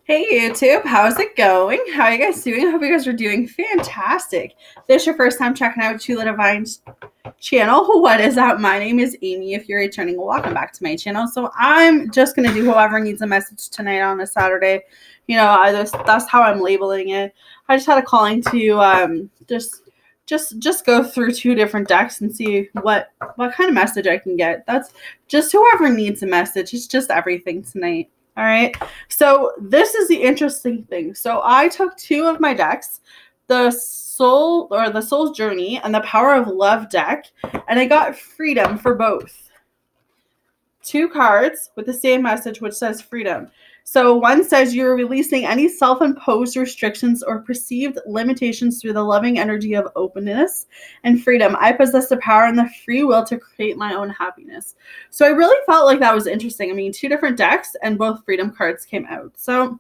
Hey YouTube, how's it going? How are you guys doing? I hope you guys are doing fantastic. If this is your first time checking out Two Little Vines channel, what is up? My name is Amy. If you're returning, welcome back to my channel. So I'm just going to do whoever needs a message tonight on a Saturday. That's how I'm labeling it. I just had a calling to just go through two different decks and see what kind of message I can get. That's just whoever needs a message. It's just everything tonight. All right. So this is the interesting thing. So I took two of my decks, the Soul's Journey and the Power of Love deck, and I got freedom for both. Two cards with the same message, which says freedom. So one says you're releasing any self-imposed restrictions or perceived limitations through the loving energy of openness and freedom. I possess the power and the free will to create my own happiness. So I really felt like that was interesting. I mean, two different decks and both freedom cards came out. So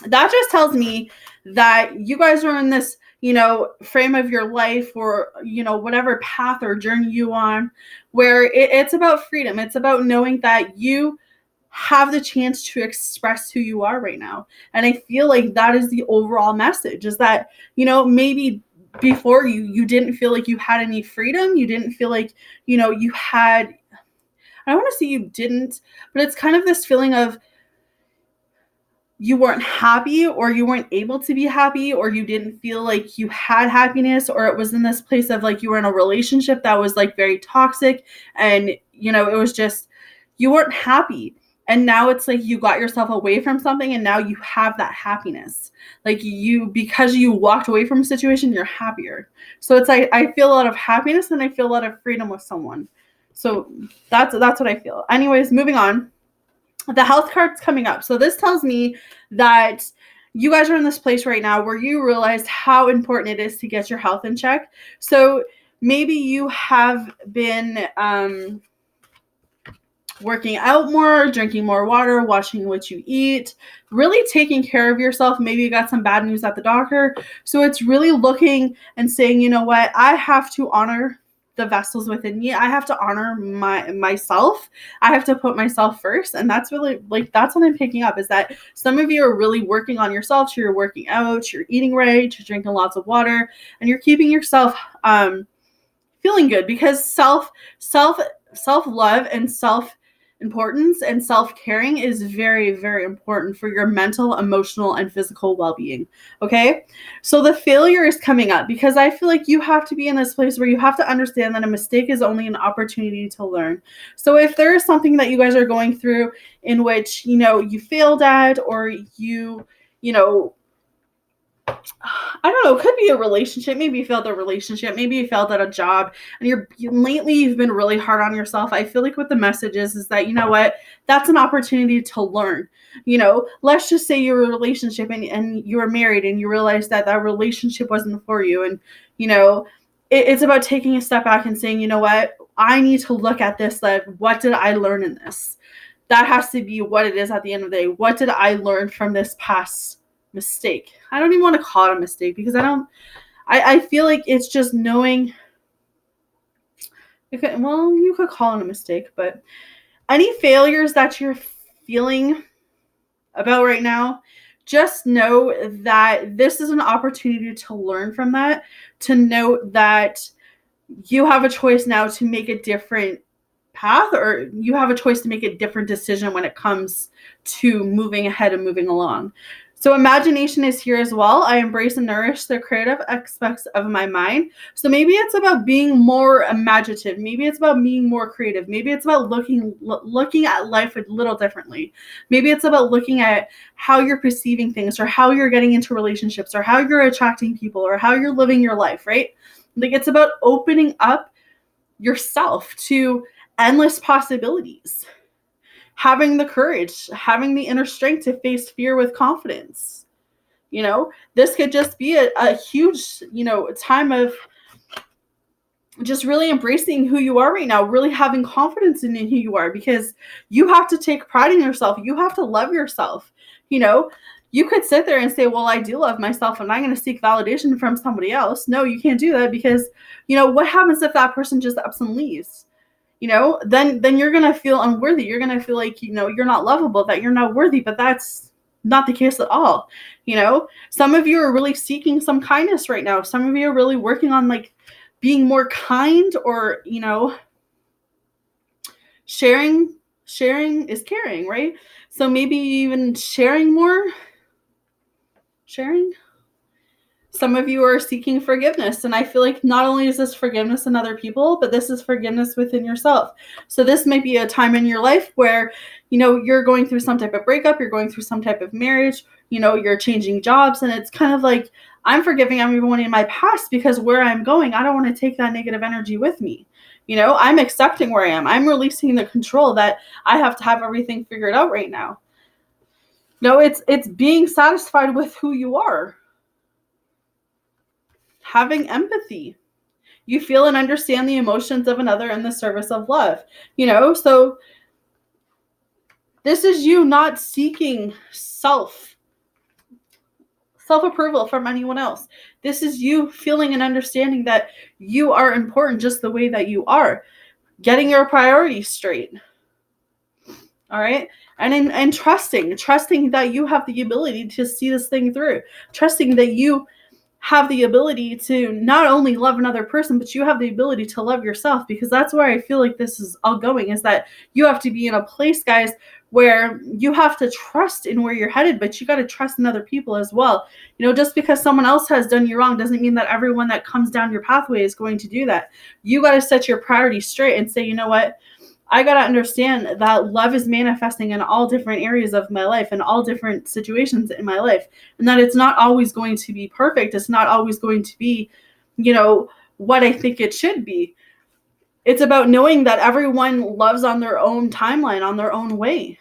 that just tells me that you guys are in this, frame of your life or, whatever path or journey you on where it's about freedom. It's about knowing that you have the chance to express who you are right now. And I feel like that is the overall message is that, maybe before you didn't feel like you had any freedom. You didn't feel like, you had, I don't want to say you didn't, but it's kind of this feeling of you weren't happy or you weren't able to be happy or you didn't feel like you had happiness, or it was in this place of like you were in a relationship that was like very toxic and, it was just, you weren't happy. And now it's like you got yourself away from something and now you have that happiness. Like because you walked away from a situation, you're happier. So it's like I feel a lot of happiness and I feel a lot of freedom with someone. So that's what I feel. Anyways, moving on. The health card's coming up. So this tells me that you guys are in this place right now where you realize how important it is to get your health in check. So maybe you have been working out more, drinking more water, watching what you eat, really taking care of yourself. Maybe you got some bad news at the doctor. So it's really looking and saying, you know what, I have to honor the vessels within me. I have to honor myself. I have to put myself first. And that's really that's what I'm picking up is that some of you are really working on yourself. So you're working out, you're eating right, you're drinking lots of water, and you're keeping yourself feeling good because self-love and self-importance and self-caring is very, very important for your mental, emotional, and physical well-being. Okay? So the failure is coming up because I feel like you have to be in this place where you have to understand that a mistake is only an opportunity to learn. So if there is something that you guys are going through in which, you failed at or you I don't know, it could be a relationship. Maybe you failed at a relationship. Maybe you failed at a job and lately you've been really hard on yourself. I feel like what the message is that, you know what, that's an opportunity to learn. Let's just say you're in a relationship and you were married and you realized that relationship wasn't for you. And, it's about taking a step back and saying, you know what, I need to look at this. Like, what did I learn in this? That has to be what it is at the end of the day. What did I learn from this past mistake? I don't even want to call it a mistake because I feel like it's just knowing. You could call it a mistake, but any failures that you're feeling about right now, just know that this is an opportunity to learn from that, to know that you have a choice now to make a different path, or you have a choice to make a different decision when it comes to moving ahead and moving along. So imagination is here as well. I embrace and nourish the creative aspects of my mind. So maybe it's about being more imaginative. Maybe it's about being more creative. Maybe it's about looking at life a little differently. Maybe it's about looking at how you're perceiving things or how you're getting into relationships or how you're attracting people or how you're living your life, right? Like it's about opening up yourself to endless possibilities. Having the courage, having the inner strength to face fear with confidence. This could just be a huge, time of just really embracing who you are right now, really having confidence in who you are, because you have to take pride in yourself. You have to love yourself. You could sit there and say, well, I do love myself. I'm not going to seek validation from somebody else. No, you can't do that because, what happens if that person just ups and leaves? Then you're going to feel unworthy. You're going to feel like, you're not lovable, that you're not worthy, but that's not the case at all. Some of you are really seeking some kindness right now. Some of you are really working on like being more kind, or sharing is caring, right? So maybe even sharing more. Some of you are seeking forgiveness, and I feel like not only is this forgiveness in other people, but this is forgiveness within yourself. So this might be a time in your life where you're going through some type of breakup, you're going through some type of marriage, you're changing jobs, and it's kind of like, I'm forgiving everyone in my past, because where I'm going, I don't want to take that negative energy with me. I'm accepting where I am. I'm releasing the control that I have to have everything figured out right now. It's being satisfied with who you are. Having empathy. You feel and understand the emotions of another in the service of love. So this is you not seeking self-approval from anyone else. This is you feeling and understanding that you are important just the way that you are. Getting your priorities straight. All right. And trusting that you have the ability to see this thing through. Trusting that you have the ability to not only love another person, but you have the ability to love yourself, because that's where I feel like this is all going, is that you have to be in a place, guys, where you have to trust in where you're headed, but you got to trust in other people as well. Just because someone else has done you wrong doesn't mean that everyone that comes down your pathway is going to do that. You got to set your priorities straight and say, you know what? I got to understand that love is manifesting in all different areas of my life and all different situations in my life. And that it's not always going to be perfect. It's not always going to be, what I think it should be. It's about knowing that everyone loves on their own timeline, on their own way.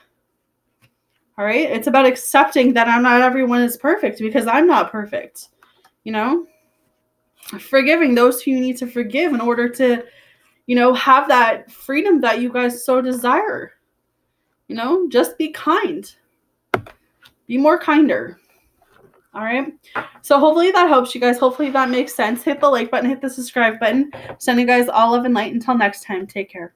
All right. It's about accepting that not everyone is perfect, because I'm not perfect. Forgiving those who you need to forgive in order to have that freedom that you guys so desire. Just be kind. Be more kinder. All right. So hopefully that helps you guys. Hopefully that makes sense. Hit the like button, hit the subscribe button. Sending you guys all love and light. Until next time, take care.